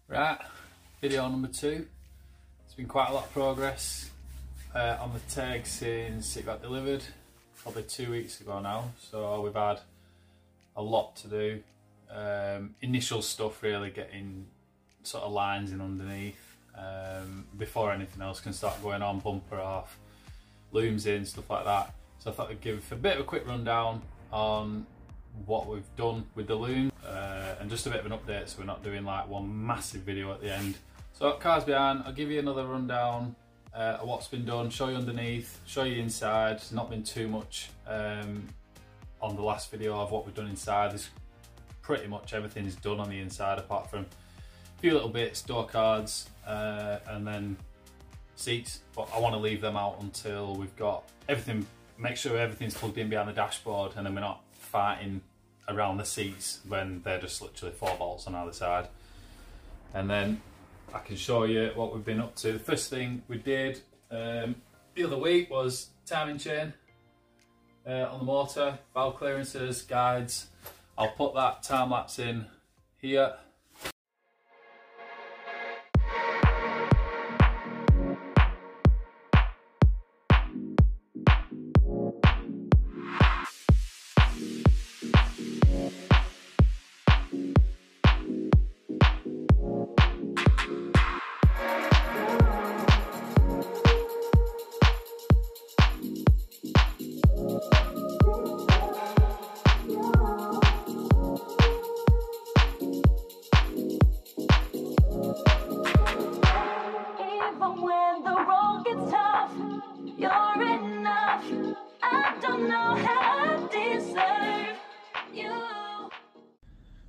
Right, video number 2. It's been quite a lot of progress on the Teg since it got delivered, probably 2 weeks ago now. So we've had a lot to do. Initial stuff really, getting sort of lines in underneath before anything else can start going on, bumper off, looms in, stuff like that. So I thought I'd give a bit of a quick rundown on what we've done with the loom and just a bit of an update, so we're not doing like one massive video at the end. So cars behind, I'll give you another rundown of what's been done, show you underneath, show you inside. There's not been too much on the last video of what we've done inside. There's pretty much everything's done on the inside apart from a few little bits, door cards and then seats, but I want to leave them out until we've got everything, make sure everything's plugged in behind the dashboard, and then we're not fighting around the seats when they're just literally 4 bolts on either side. And then I can show you what we've been up to. The first thing we did the other week was timing chain on the motor, valve clearances, guides. I'll put that time lapse in here.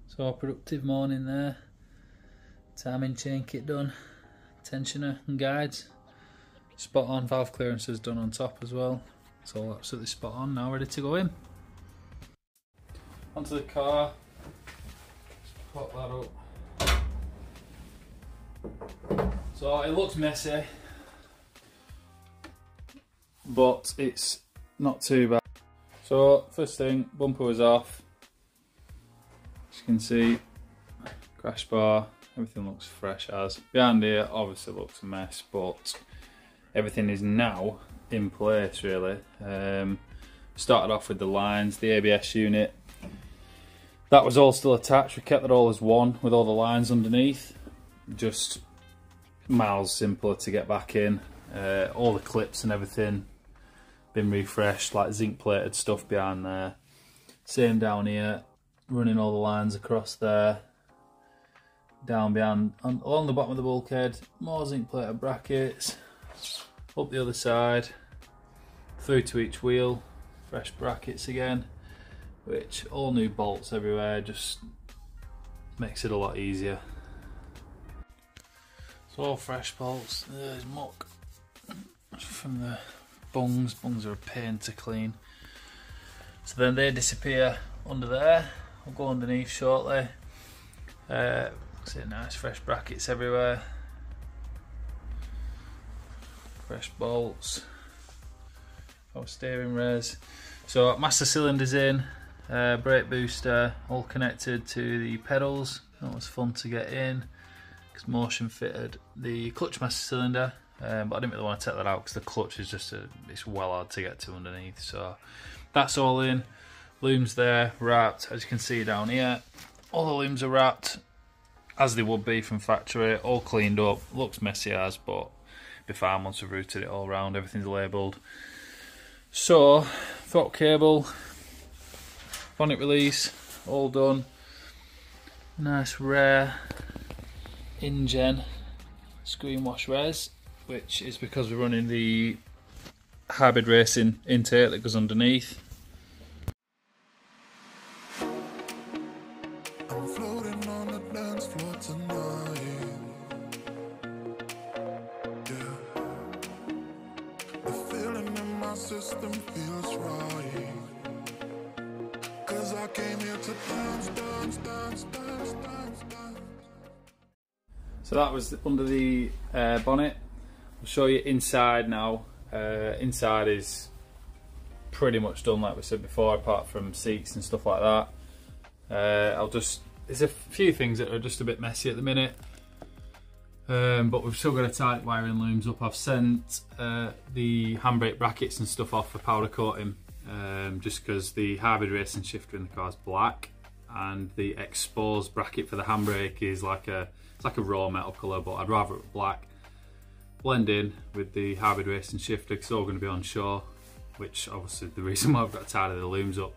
So productive morning there. Timing chain kit done, tensioner and guides. Spot on, valve clearances done on top as well. It's all absolutely spot on, now ready to go in. Onto the car, just pop that up. So it looks messy, but it's not too bad. So first thing, bumper was off. As you can see, crash bar, everything looks fresh as. Behind here obviously looks a mess, but everything is now in place really. Started off with the lines, the ABS unit. That was all still attached, we kept it all as one with all the lines underneath. Just miles simpler to get back in. All the clips and everything been refreshed, like zinc plated stuff behind there. Same down here. Running all the lines across there, down behind, along the bottom of the bulkhead, more zinc plated brackets, up the other side, through to each wheel, fresh brackets again, which all new bolts everywhere, just makes it a lot easier. So all fresh bolts, there's muck from the bungs. Bungs are a pain to clean. So then they disappear under there. We'll go underneath shortly. See, nice fresh brackets everywhere. Fresh bolts. Our steering rails. So master cylinders in, brake booster, all connected to the pedals. That was fun to get in, because motion fitted the clutch master cylinder. But I didn't really want to take that out because the clutch is just it's well hard to get to underneath. So that's all in. Looms there, wrapped, as you can see down here. All the looms are wrapped as they would be from factory, all cleaned up. Looks messy as, but it'll be fine once we've routed it all around. Everything's labelled. So, throttle cable, bonnet release, all done. Nice rare InGen screen wash res, which is because we're running the hybrid racing intake that goes underneath. System feels right, 'cause I came here to dance. So that was under the bonnet. I'll show you inside now. Inside is pretty much done like we said before, apart from seats and stuff like that. There's a few things that are just a bit messy at the minute. But we've still got to tight wiring looms up. I've sent the handbrake brackets and stuff off for powder coating, just because the hybrid racing shifter in the car is black, and the exposed bracket for the handbrake is like a raw metal colour, but I'd rather it black. Blend in with the hybrid racing shifter because it's all going to be on shore, which obviously the reason why I've got to tidy the looms up.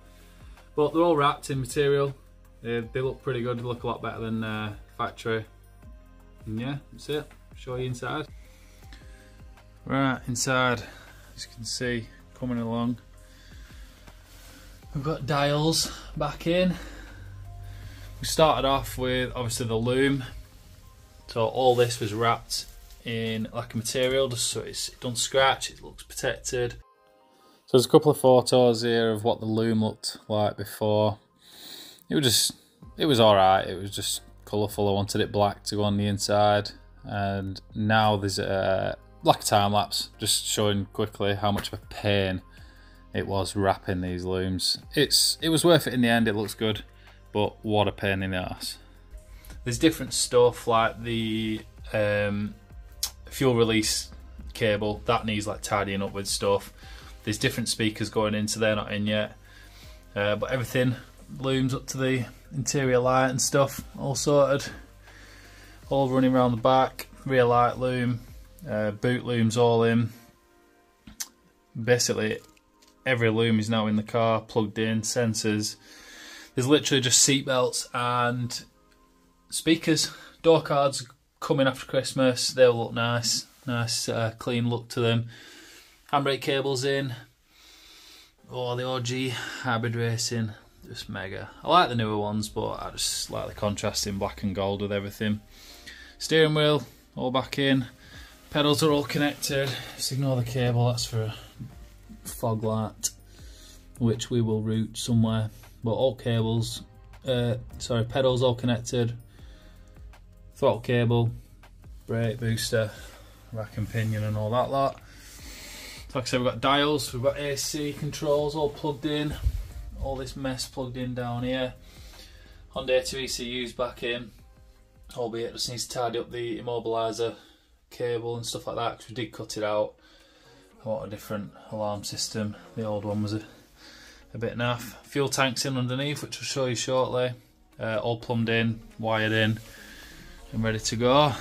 But they're all wrapped in material. They look pretty good. They look a lot better than factory. And yeah, that's it. I'll show you inside. Right, inside, as you can see, coming along, we've got dials back in. We started off with obviously the loom. So all this was wrapped in like a material just so it don't scratch, it looks protected. So there's a couple of photos here of what the loom looked like before. It was alright, it was just colourful. I wanted it black to go on the inside, and now there's like a time lapse just showing quickly how much of a pain it was wrapping these looms. It was worth it in the end. It looks good, but what a pain in the ass. There's different stuff like the fuel release cable that needs like tidying up with stuff. There's different speakers going into there, not in yet, but everything looms up to the interior light and stuff all sorted, all running around the back. Rear light loom, boot looms all in. Basically every loom is now in the car, plugged in, sensors. There's literally just seat belts and speakers. Door cards coming after Christmas, they'll look nice, clean look to them. Handbrake cables in. Oh, the OG hybrid racing, just mega. I like the newer ones, but I just like the contrast in black and gold with everything. Steering wheel all back in. Pedals are all connected. Just ignore the cable, that's for a fog light, which we will route somewhere. But all cables, pedals all connected. Throttle cable, brake booster, rack and pinion and all that lot. So like I said, we've got dials, we've got AC controls all plugged in. All this mess plugged in down here. Honda 2 ECUs back in, albeit it just needs to tidy up the immobiliser cable and stuff like that because we did cut it out. I want a different alarm system. The old one was a bit naff. Fuel tanks in underneath, which I'll show you shortly. All plumbed in, wired in, and ready to go.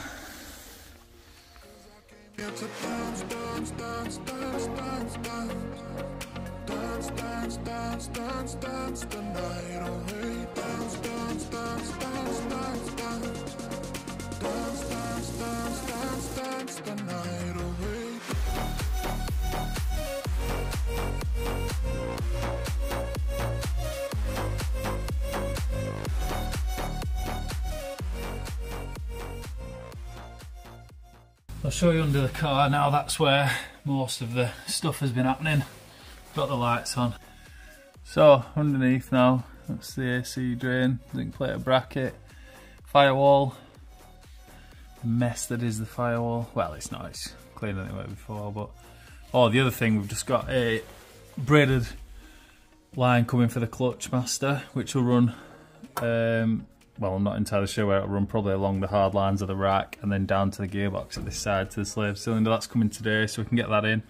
I'll show you under the car now. That's where most of the stuff has been happening. Got the lights on. So underneath now, that's the AC drain, zinc plated bracket, firewall. Mess that is the firewall. Well, it's not, it's cleaner than it was before, but the other thing, we've just got a braided line coming for the clutch master, which will run well, I'm not entirely sure where it'll run, probably along the hard lines of the rack and then down to the gearbox at this side to the slave cylinder. That's coming today, so we can get that in.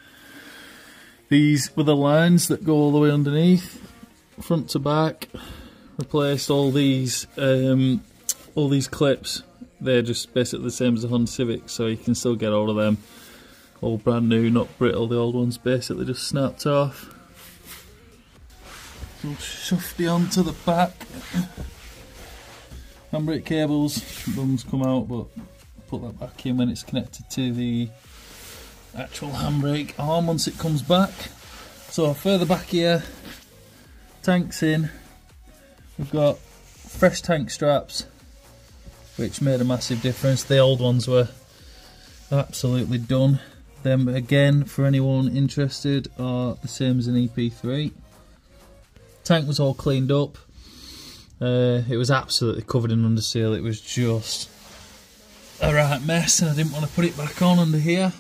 These were the lines that go all the way underneath, front to back. Replaced all these clips. They're just basically the same as the Honda Civic, so you can still get all of them. All brand new, not brittle. The old ones basically just snapped off. So shufty onto the back. Handbrake cables, bungs come out, but put that back in when it's connected to the actual handbrake arm once it comes back. So further back here, tanks in. We've got fresh tank straps, which made a massive difference. The old ones were absolutely done. Them again, for anyone interested, are the same as an EP3. Tank was all cleaned up. It was absolutely covered in underseal. It was just a right mess, and I didn't want to put it back on under here.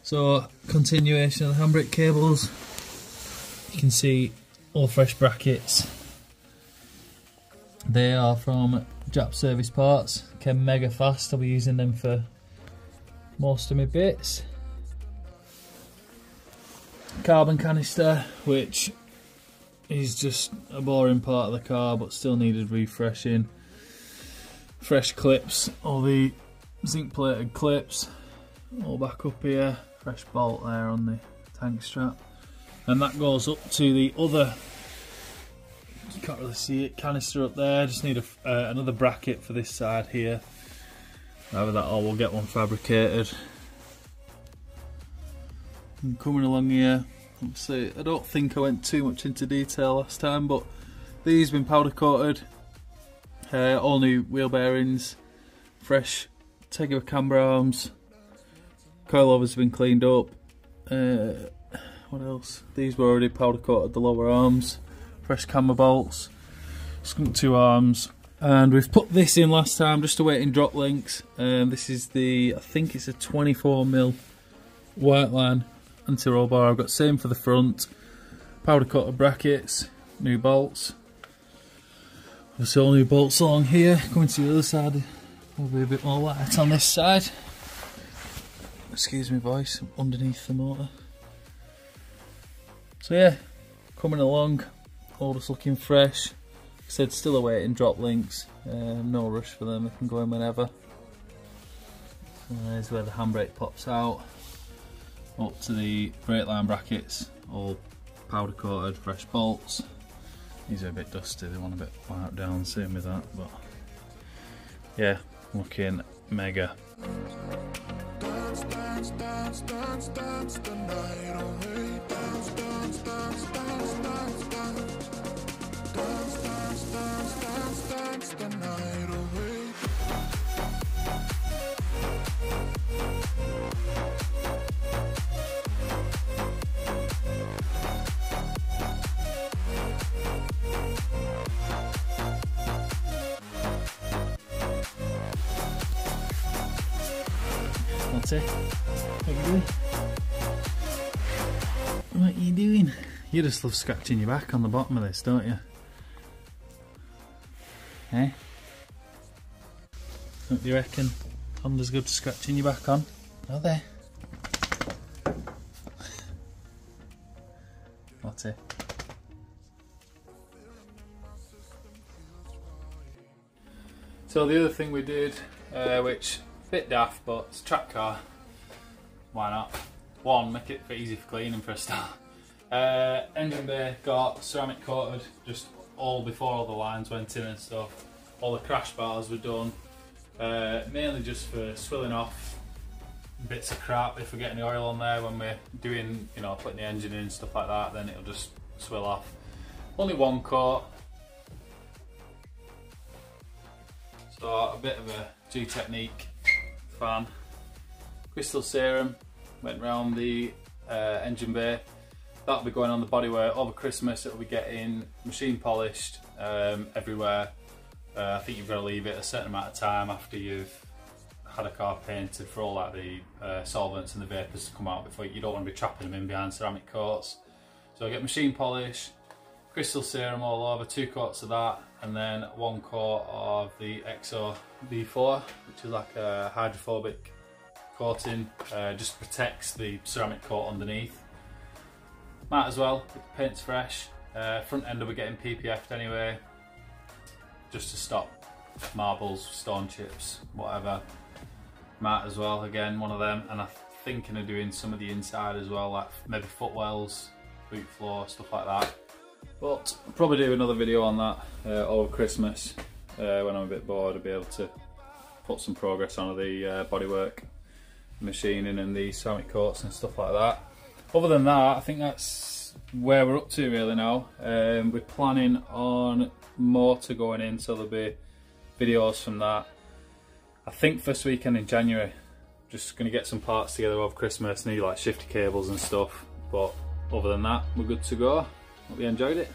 So continuation of the handbrake cables. You can see all fresh brackets. They are from Jap Service Parts. Came mega fast. I'll be using them for most of my bits. Carbon canister, which is just a boring part of the car but still needed refreshing. Fresh clips, all the zinc plated clips all back up here. Fresh bolt there on the tank strap, and that goes up to the other, you can't really see it, canister up there. Just need another bracket for this side here. Either that or we'll get one fabricated. And coming along here, obviously I don't think I went too much into detail last time, but these been powder coated, all new wheel bearings, fresh Integra camber arms, coilovers have been cleaned up. What else? These were already powder coated, the lower arms, fresh camber bolts, skunk 2 arms, and we've put this in last time just awaiting drop links. This is the, I think it's a 24mm Whiteline anti-roll bar. I've got same for the front, powder coated brackets, new bolts. Obviously all new bolts along here. Coming to the other side, there'll be a bit more light on this side. Excuse me voice, underneath the motor. So yeah, coming along, all just looking fresh. Like I said, still awaiting drop links, no rush for them, they can go in whenever. There's where the handbrake pops out, up to the brake line brackets, all powder coated, fresh bolts. These are a bit dusty, they want a bit wiped down, same with that, but yeah, looking mega. Dance, dance, dance, dance, dance the night away. Dance, dance, dance, dance, dance, dance. Dance, dance, dance, dance, dance the night away. That's it. What are you doing? What are you doing? You just love scratching your back on the bottom of this, don't you? Eh? Don't you reckon Honda's good for scratching your back on? Are they? What's it? So the other thing we did, which bit daft, but it's a track car. Why not? One, make it easy for cleaning for a start. Engine bay got ceramic coated just all before all the lines went in and stuff. All the crash bars were done, mainly just for swilling off bits of crap. If we get any oil on there when we're doing, you know, putting the engine in and stuff like that, then it'll just swill off. Only one coat. So a bit of a G-Technique fan. Crystal serum went round the engine bay. That'll be going on the bodywork over Christmas. It'll be getting machine polished everywhere. I think you've got to leave it a certain amount of time after you've had a car painted for all like the solvents and the vapours to come out before. You don't want to be trapping them in behind ceramic coats. So I get machine polish, crystal serum all over, 2 coats of that, and then 1 coat of the EXO V4, which is like a hydrophobic coating, just protects the ceramic coat underneath. Might as well, the paint's fresh. Front end will be getting PPF'd anyway, just to stop marbles, stone chips, whatever. Might as well, again, one of them. And I'm thinking of doing some of the inside as well, like maybe footwells, boot floor, stuff like that. But I'll probably do another video on that over Christmas. When I'm a bit bored, I'll be able to put some progress on the bodywork, machining and the ceramic coats and stuff like that. Other than that, I think that's where we're up to really now. We're planning on more to going in, so there'll be videos from that. I think first weekend in January. Just going to get some parts together over Christmas, need like shifter cables and stuff. But other than that, we're good to go. Hope you enjoyed it.